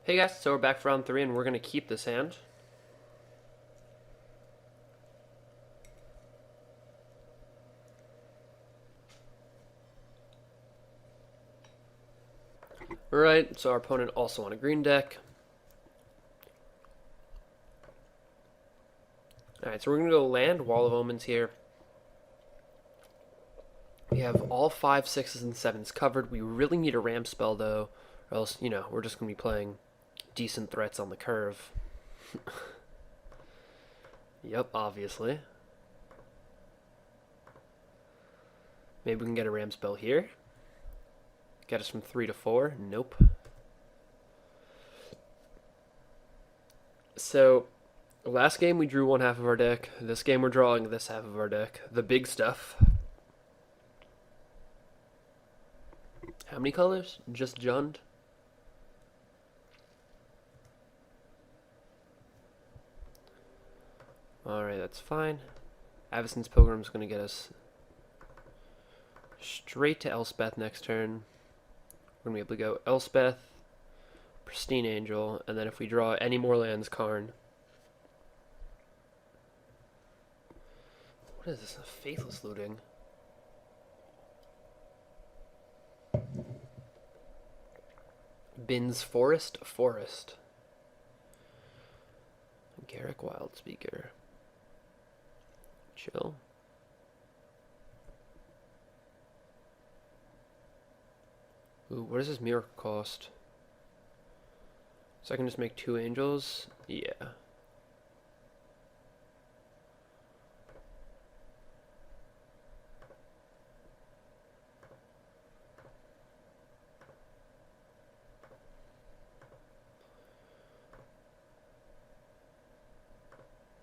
Hey guys, so we're back for round 3 and we're going to keep this hand. Alright, so our opponent also on a green deck. Alright, so we're going to go land Wall of Omens here. We have all 5, 6s, and 7s covered. We really need a ramp spell though, or else, we're just going to be playing decent threats on the curve. Yep, obviously. Maybe we can get a ramp spell here. Get us from 3 to 4. Nope. So, last game we drew one half of our deck. This game we're drawing this half of our deck. The big stuff. How many colors? Just Jund? Alright, that's fine. Avacyn's Pilgrim's going to get us straight to Elspeth next turn. We're going to be able to go Elspeth, Pristine Angel, and then if we draw any more lands, Karn. What is this? A Faithless Looting? Bin's Forest? Garrick Wildspeaker. Chill. Ooh, what does this miracle cost? So I can just make 2 angels? Yeah.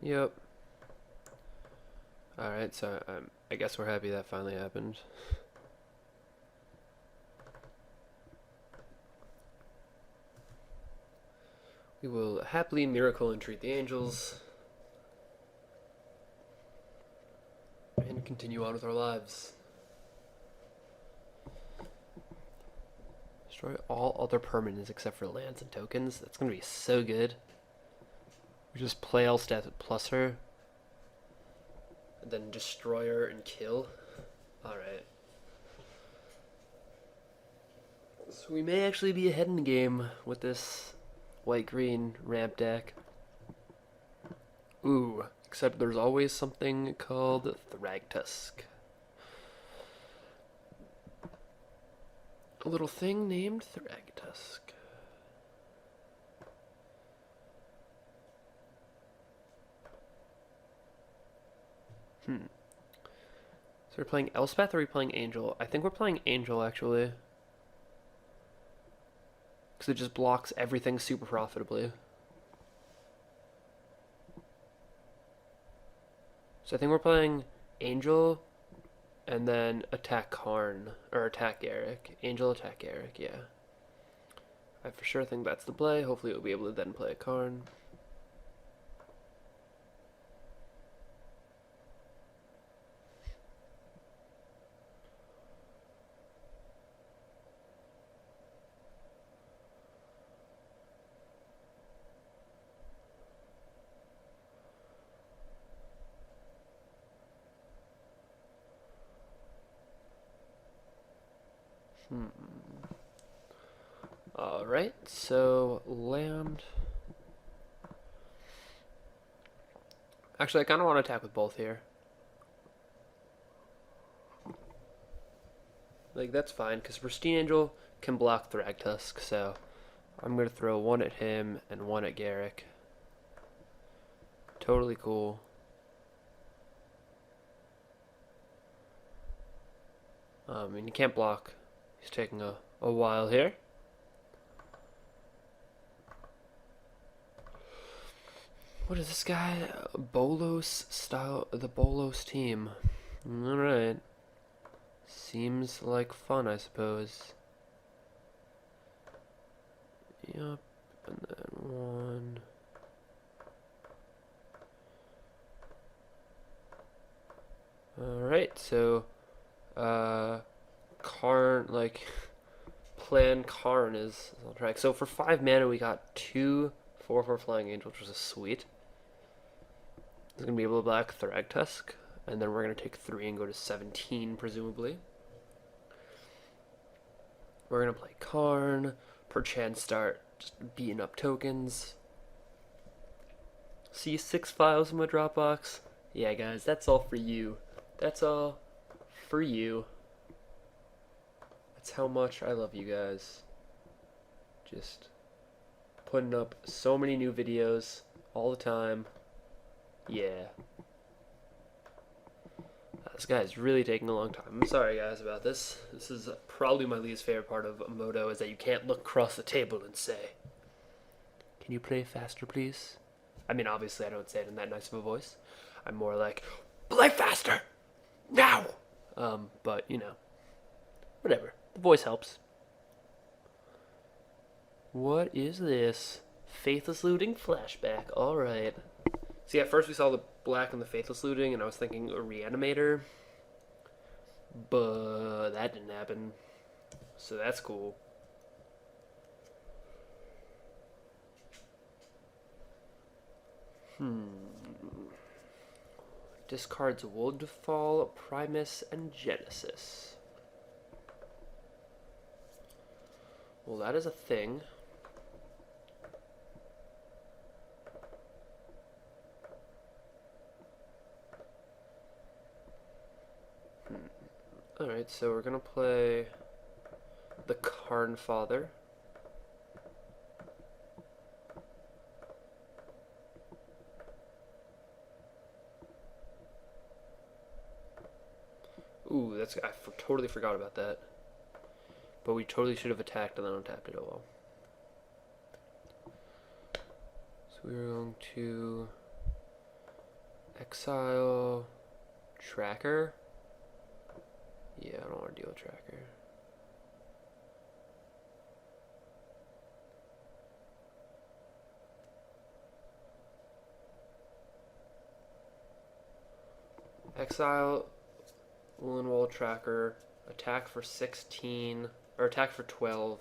Yep. Alright, so I guess we're happy that finally happened. We will happily miracle entreat the angels and continue on with our lives. Destroy all other permanents except for lands and tokens. That's going to be so good. We just play Elspeth with plus her, and then destroy her and kill. Alright. So we may actually be ahead in the game with this white-green ramp deck. Ooh, except there's always something called Thragtusk. A little thing named Thragtusk. So we're playing Elspeth or are we playing Angel? I think we're playing Angel actually. Because it just blocks everything super profitably. So I think we're playing Angel and then attack Karn. Or attack Garrick. Angel, attack Garrick, yeah. I for sure think that's the play. Hopefully we'll be able to then play a Karn. Alright, so land. Actually, I kind of want to attack with both here. Like, that's fine, because Pristine Angel can block Thragtusk, so I'm going to throw 1 at him and 1 at Garrick. Totally cool. And you can't block. He's taking a while here. What is this guy? Bolos style, the Bolos team. Alright. Seems like fun, I suppose. Yep, and then 1. Alright, so, Karn, like, Clan Karn is on track. So for 5 mana, we got 2 4/4 Flying Angel, which was a sweet. It's going to be able to black Thragtusk, and then we're going to take 3 and go to 17, presumably. We're going to play Karn, perchance start just beating up tokens. See 6 files in my Dropbox? Yeah, guys, that's all for you. That's all for you. That's how much I love you guys. Just putting up so many new videos all the time. Yeah. This guy's really taking a long time. I'm sorry, guys, about this. This is probably my least favorite part of Moto, is that you can't look across the table and say, "Can you play faster, please?" I mean, obviously, I don't say it in that nice of a voice. I'm more like, "Play faster! Now!" But, you know, whatever. The voice helps. What is this? Faithless Looting flashback. Alright. See, at first we saw the black and the Faithless Looting, and I was thinking a Reanimator. But that didn't happen. So that's cool. Discards Woodfall, Primus, and Genesis. Well, that is a thing. Alright, so we're gonna play the Karn Father. Ooh, I totally forgot about that. But we totally should have attacked and then untapped it. Oh well. So we're going to exile Tracker. Yeah, I don't want to deal with Tracker. Exile Woolen Wall Tracker, attack for 16, or attack for 12,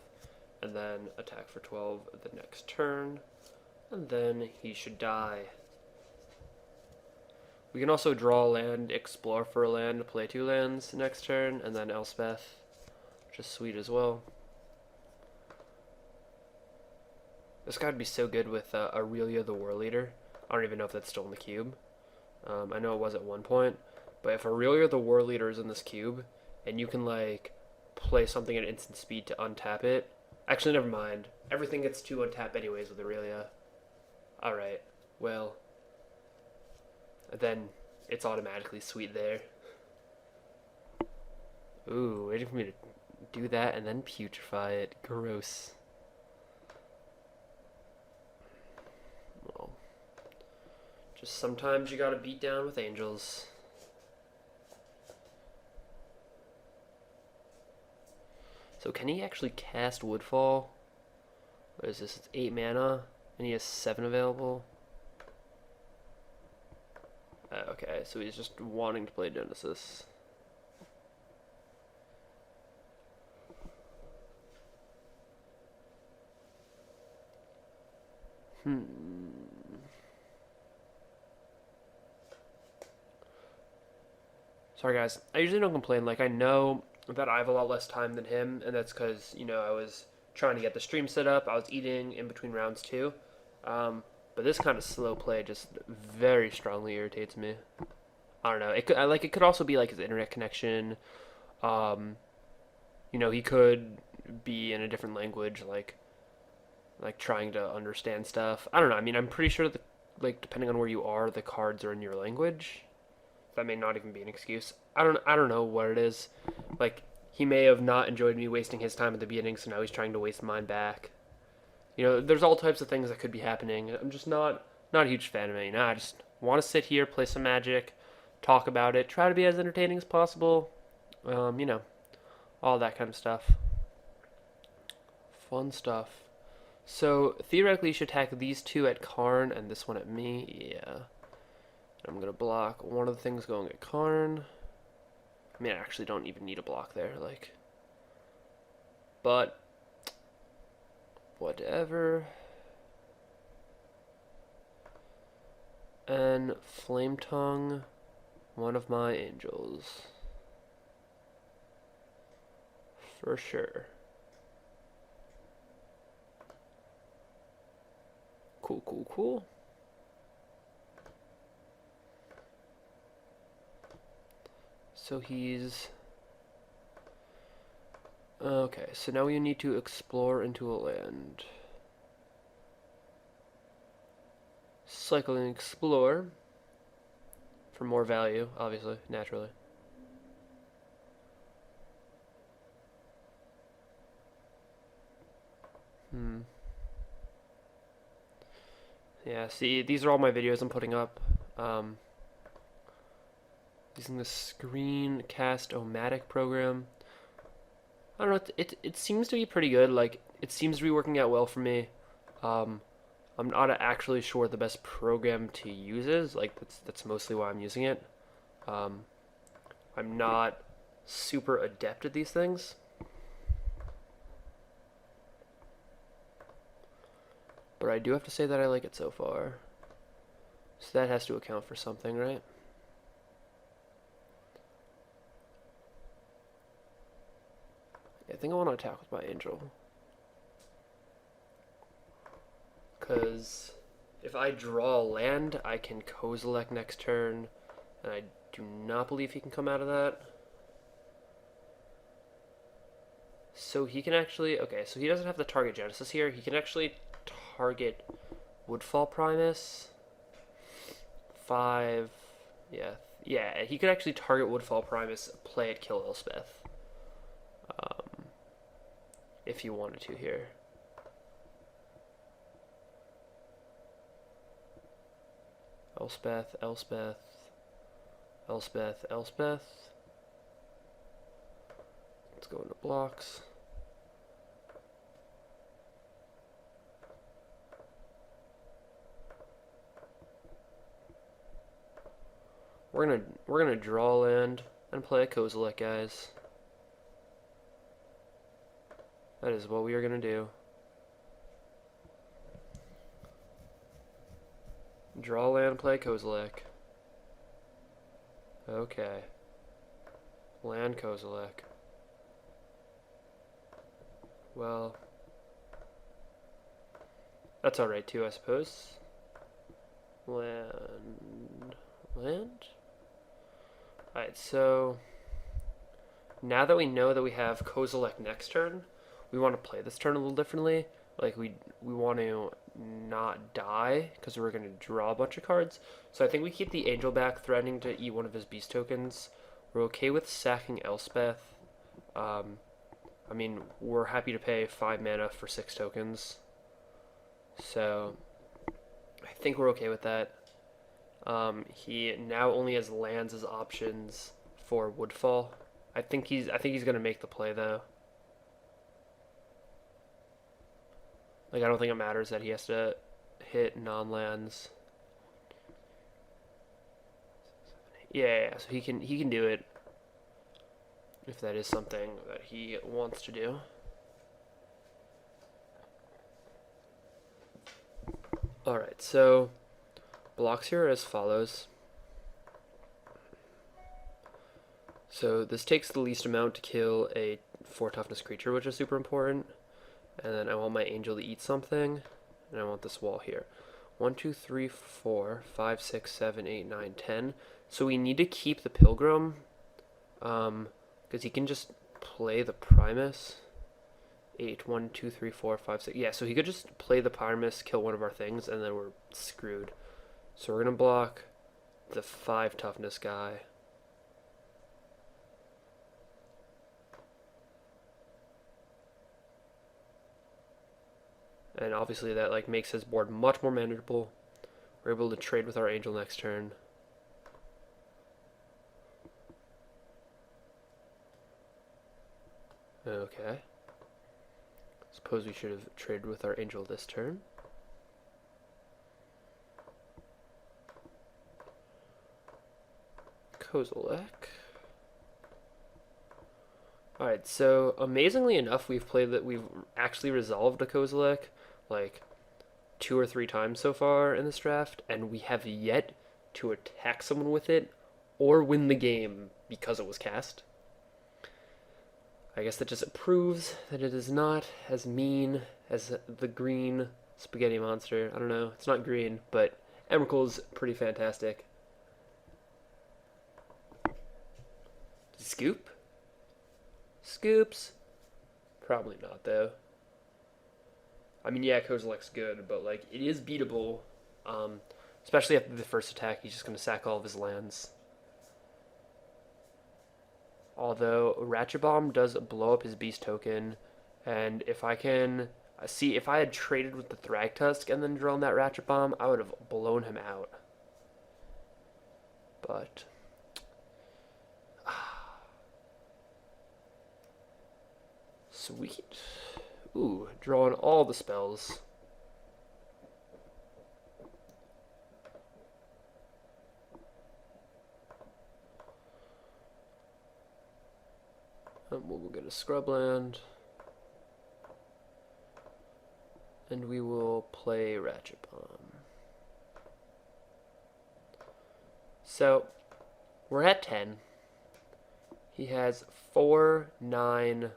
and then attack for 12 the next turn, and then he should die. We can also draw a land, explore for a land, play 2 lands next turn, and then Elspeth, which is sweet as well. This guy would be so good with Aurelia the War Leader. I don't even know if that's still in the cube. I know it was at one point, but if Aurelia the War Leader is in this cube, and you can like play something at instant speed to untap it. Actually, never mind. Everything gets to untap anyways with Aurelia. Alright, well, then it's automatically sweet there. Ooh, waiting for me to do that and then putrefy it. Gross. Well, just sometimes you gotta beat down with angels. So can he actually cast Woodfall? What is this? It's 8 mana, and he has 7 available. Okay, so he's just wanting to play Genesis. Sorry guys, I usually don't complain. Like, I know that I have a lot less time than him, and that's because, you know, I was trying to get the stream set up. I was eating in between rounds too. But this kind of slow play just very strongly irritates me. I don't know. It could also be like his internet connection. You know, he could be in a different language, like trying to understand stuff. I don't know. I mean, I'm pretty sure that, like, depending on where you are, the cards are in your language. That may not even be an excuse. I don't know what it is. Like, he may have not enjoyed me wasting his time at the beginning, so now he's trying to waste mine back. You know, there's all types of things that could be happening. I'm just not a huge fan of it. You know, I just want to sit here, play some Magic, talk about it, try to be as entertaining as possible. You know, all that kind of stuff. Fun stuff. So, theoretically, you should attack these 2 at Karn and this one at me. Yeah. I'm going to block one of the things going at Karn. I mean, I actually don't even need a block there, like. But whatever. And Flame Tongue, one of my angels. For sure. Cool, cool, cool. So he's... Okay, so now we need to explore into a land. Cycle and explore. For more value, obviously, naturally. Yeah, see, these are all my videos I'm putting up. Using the Screencast-O-Matic program. I don't know, it seems to be pretty good. Like, it seems to be working out well for me. I'm not actually sure what the best program to use is. Like, that's mostly why I'm using it. I'm not super adept at these things. But I do have to say that I like it so far. So that has to account for something, right? I think I want to attack with my angel. Because if I draw land, I can Kozilek next turn. And I do not believe he can come out of that. So he can actually... Okay, so he doesn't have the target Genesis here. He can actually target Woodfall Primus. 5... Yeah, he could actually target Woodfall Primus, play it, kill Elspeth. If you wanted to here. Elspeth, Elspeth, Elspeth, Elspeth. Let's go into blocks. We're gonna draw land and play a Kozilek, guys. That is what we are gonna do. Draw land, play Kozilek. Okay. Land Kozilek. Well, that's alright too, I suppose. Land. Alright, so now that we know that we have Kozilek next turn, we want to play this turn a little differently. Like, we want to not die, because we're going to draw a bunch of cards. So I think we keep the Angel back, threatening to eat one of his beast tokens. We're okay with sacking Elspeth. I mean, we're happy to pay 5 mana for 6 tokens. So I think we're okay with that. He now only has lands as options for Woodfall. I think he's gonna make the play though. Like, I don't think it matters that he has to hit non-lands. Yeah, so he can do it if that is something that he wants to do. Alright, so blocks here are as follows. So this takes the least amount to kill a 4 toughness creature, which is super important. And then I want my angel to eat something, and I want this wall here. 1, 2, 3, 4, 5, 6, 7, 8, 9, 10. So we need to keep the Pilgrim, because he can just play the Primus. 8, 1, 2, 3, 4, 5, 6. Yeah, so he could just play the Primus, kill one of our things, and then we're screwed. So we're going to block the 5 toughness guy. And obviously that like makes his board much more manageable. We're able to trade with our angel next turn. Okay. Suppose we should have traded with our angel this turn. Kozilek. All right, so amazingly enough, we've actually resolved a Kozilek like 2 or 3 times so far in this draft, and we have yet to attack someone with it or win the game because it was cast. I guess that just proves that it is not as mean as the green spaghetti monster. I don't know, it's not green, but Emrakul's pretty fantastic. Scoop? Scoops? Probably not, though. I mean, yeah, Kozilek's good, but like it is beatable. Um, Especially after the first attack, he's just gonna sack all of his lands. Although Ratchet Bomb does blow up his beast token, and if I can see if I had traded with the Thragtusk and then drawn that Ratchet Bomb, I would have blown him out. But sweet. Ooh, drawing all the spells. We'll get a Scrubland. And we will play Ratchet Bomb. So, we're at 10. He has 4, 9.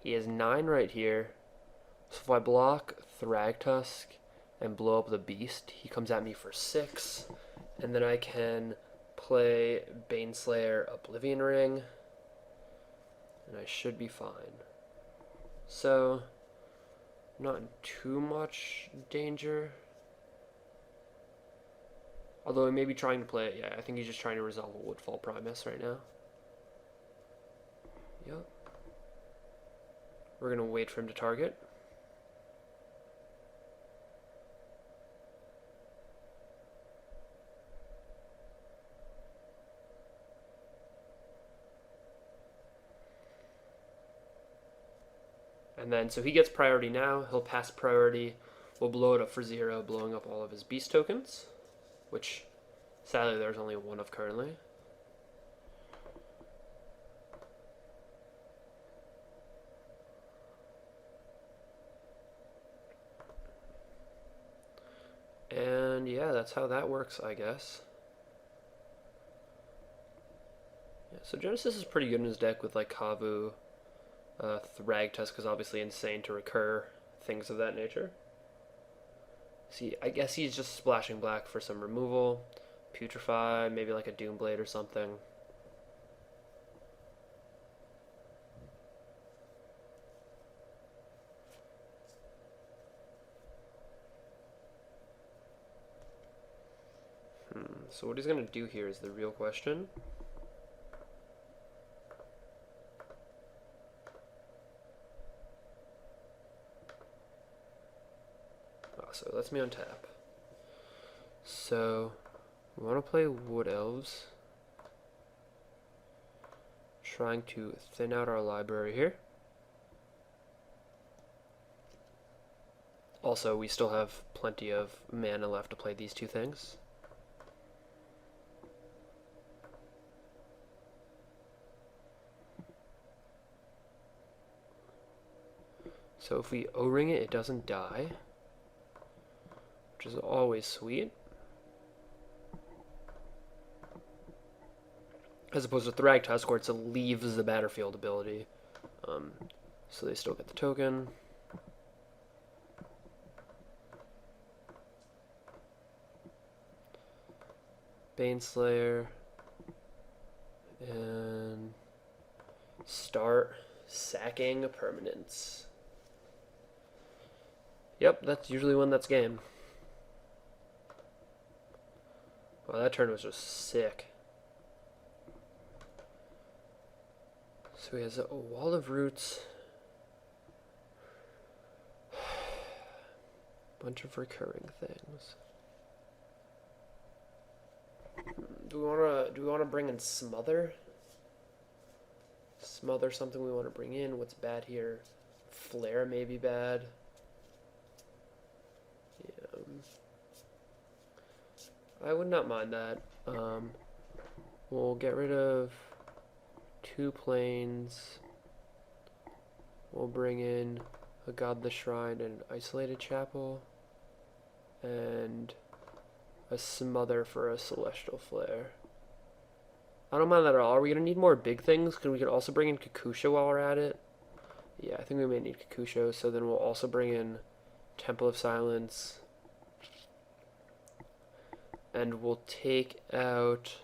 He has 9 right here. So if I block Thragtusk and blow up the beast, he comes at me for 6. And then I can play Baneslayer Oblivion Ring. And I should be fine. So, not in too much danger. Although I may be trying to play, yeah, I think he's just trying to resolve a Woodfall Primus right now. Yep. We're going to wait for him to target. And then, so he gets priority now. He'll pass priority. We'll blow it up for 0, blowing up all of his beast tokens, which sadly there's only one of currently. And yeah, that's how that works, I guess. Yeah, so Genesis is pretty good in his deck with like Kavu. Thragtusk is obviously insane to recur, things of that nature. See, I guess he's just splashing black for some removal. Putrefy, maybe like a Doomblade or something. So what he's going to do here is the real question. So lets me untap. So we want to play Wood Elves. Trying to thin out our library here. Also, we still have plenty of mana left to play these two things. So if we O-ring it, it doesn't die, which is always sweet. As opposed to Thragtusk, where it leaves the battlefield ability. So they still get the token. Baneslayer. And start sacking permanents. Yep, that's usually when that's game. Wow, that turn was just sick. So he has a Wall of Roots. Bunch of recurring things. Do we wanna bring in Smother? Smother something we want to bring in. What's bad here? Flare may be bad. Yeah. I would not mind that. We'll get rid of 2 planes. We'll bring in a godless shrine and isolated chapel. And a smother for a celestial flare. I don't mind that at all. Are we going to need more big things? Because we can also bring in Kakusha while we're at it. Yeah, I think we may need Kakusha. So then we'll also bring in Temple of Silence. And we'll take out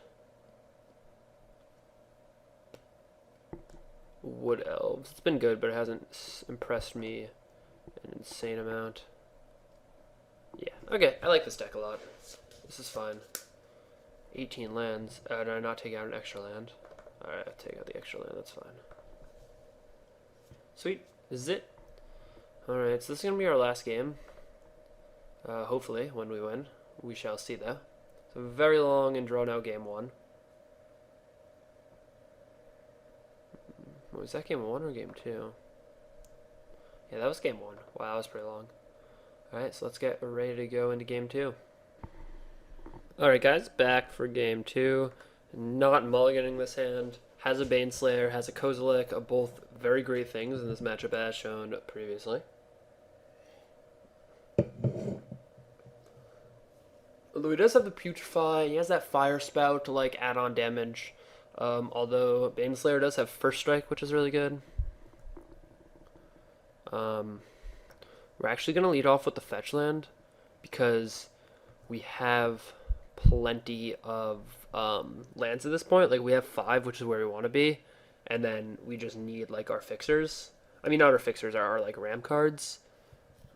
Wood Elves. It's been good, but it hasn't impressed me an insane amount. Yeah, okay, I like this deck a lot. This is fine. 18 lands. Did I not take out an extra land? Alright, I'll take out the extra land, that's fine. Sweet, this is it. Alright, so this is going to be our last game. Hopefully, when we win. We shall see though. It's a very long and drawn out game 1. Was that game 1 or game 2? Yeah, that was game 1. Wow, that was pretty long. Alright, so let's get ready to go into game 2. Alright guys, back for game 2. Not mulliganing this hand. Has a Baneslayer, has a Kozilek, both very great things in this matchup as shown previously. Although he does have the Putrefy, he has that Fire Spout to like add on damage. Although Baneslayer does have First Strike, which is really good. We're actually going to lead off with the fetch land because we have plenty of lands at this point. Like we have 5, which is where we want to be, and then we just need like our fixers. I mean, not our fixers, our like ramp cards.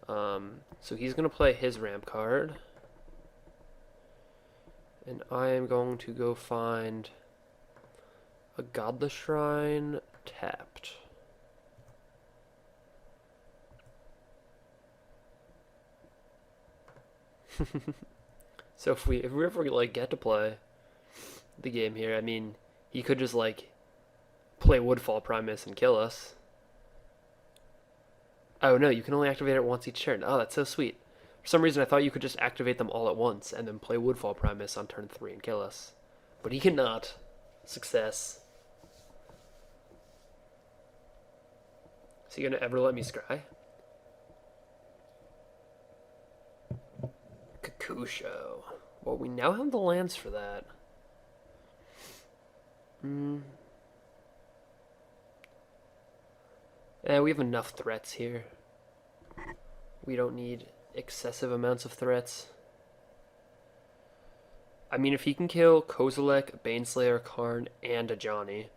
So he's going to play his ramp card, and I am going to go find a Godless Shrine tapped. So if we ever like get to play the game here, I mean, he could just like play Woodfall Primus and kill us. Oh no, you can only activate it once each turn. Oh, that's so sweet. For some reason I thought you could just activate them all at once and then play Woodfall Primus on turn 3 and kill us. But he cannot. Success. Is he gonna ever let me scry? Kakusho. Well, we now have the lands for that. We have enough threats here. We don't need excessive amounts of threats. I mean, if he can kill Kozilek, Baneslayer, Karn, and a Johnny,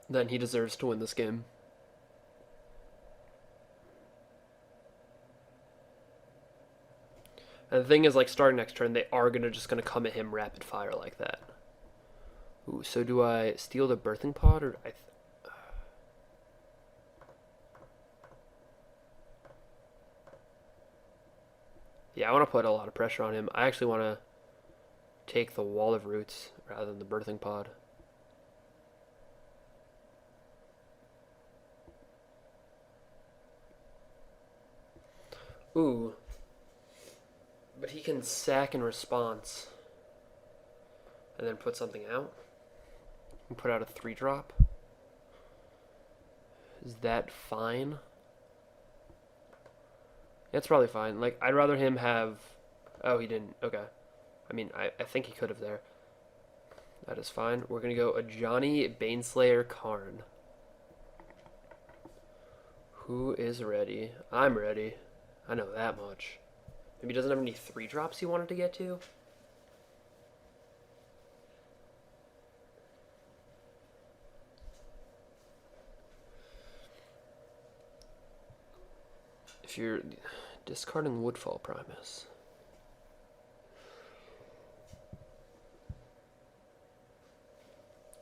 then he deserves to win this game. And the thing is, like, starting next turn, they are just gonna come at him rapid fire like that. Ooh, so do I steal the birthing pod, or yeah, I want to put a lot of pressure on him. I actually want to take the Wall of Roots rather than the birthing pod. Ooh. But he can sack in response. And then put something out. And put out a 3-drop. Is that fine? That's probably fine. Like, I'd rather him have... Oh, he didn't. Okay. I mean, I think he could have there. That is fine. We're going to go a Johnny Baneslayer Karn. Who is ready? I'm ready. I know that much. Maybe he doesn't have any 3-drops he wanted to get to? If you're discarding Woodfall Primus.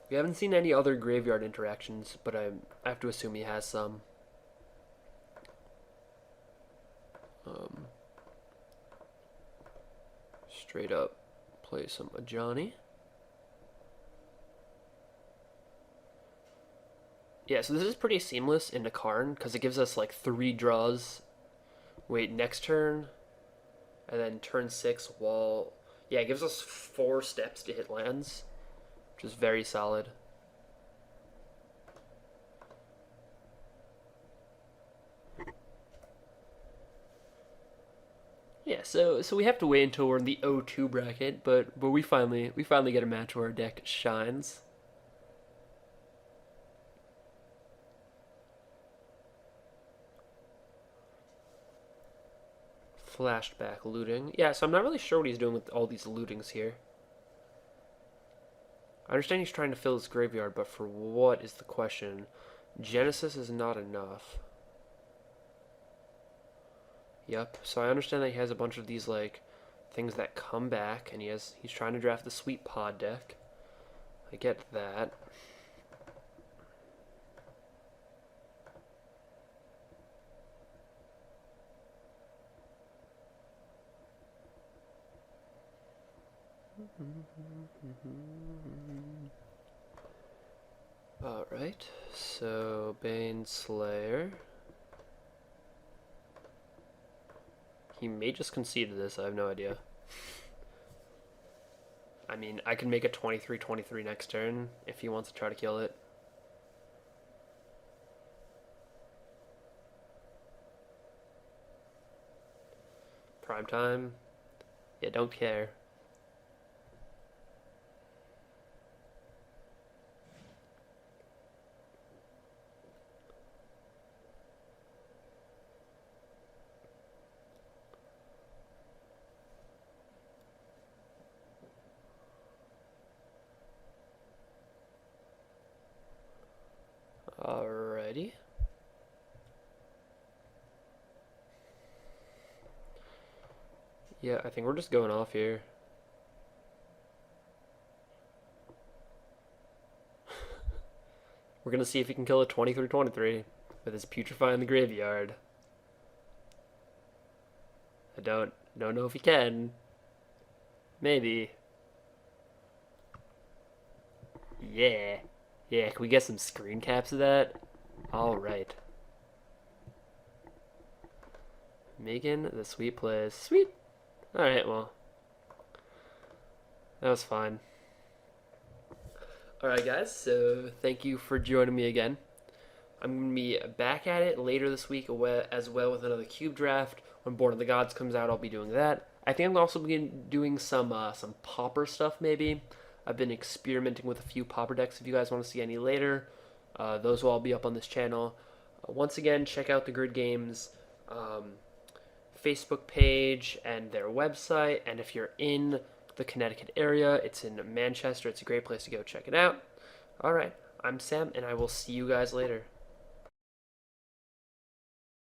We haven't seen any other graveyard interactions, but I have to assume he has some. Straight up play some Ajani. Yeah, so this is pretty seamless into Karn because it gives us like 3 draws. Wait, next turn, and then turn 6 wall. Yeah, it gives us 4 steps to hit lands, which is very solid. Yeah, so we have to wait until we're in the O2 bracket, but we finally get a match where our deck shines. Flashback looting. Yeah, so I'm not really sure what he's doing with all these lootings here. I understand he's trying to fill his graveyard, but for what is the question? Genesis is not enough. Yep. So I understand that he has a bunch of these like things that come back, and he's trying to draft the sweet pod deck. I get that. Alright, so Bane Slayer. He may just concede to this, I have no idea. I mean, I can make a 23-23 next turn if he wants to try to kill it. Prime time. Yeah, don't care. Alrighty. Yeah, I think we're just going off here. We're gonna see if he can kill a 23-23 with his Putrefy in the graveyard. I don't know if he can. Maybe. Yeah. Yeah, can we get some screen caps of that? Alright. Making the sweet plays. Sweet. Alright, well. That was fine. Alright, guys, so thank you for joining me again. I'm going to be back at it later this week as well with another cube draft. When Born of the Gods comes out, I'll be doing that. I think I'm also be doing some Pauper stuff, maybe. I've been experimenting with a few Pauper decks. If you guys want to see any later, those will all be up on this channel. Once again, check out the Grid Games Facebook page and their website. And if you're in the Connecticut area, it's in Manchester. It's a great place to go check it out. All right, I'm Sam, and I will see you guys later.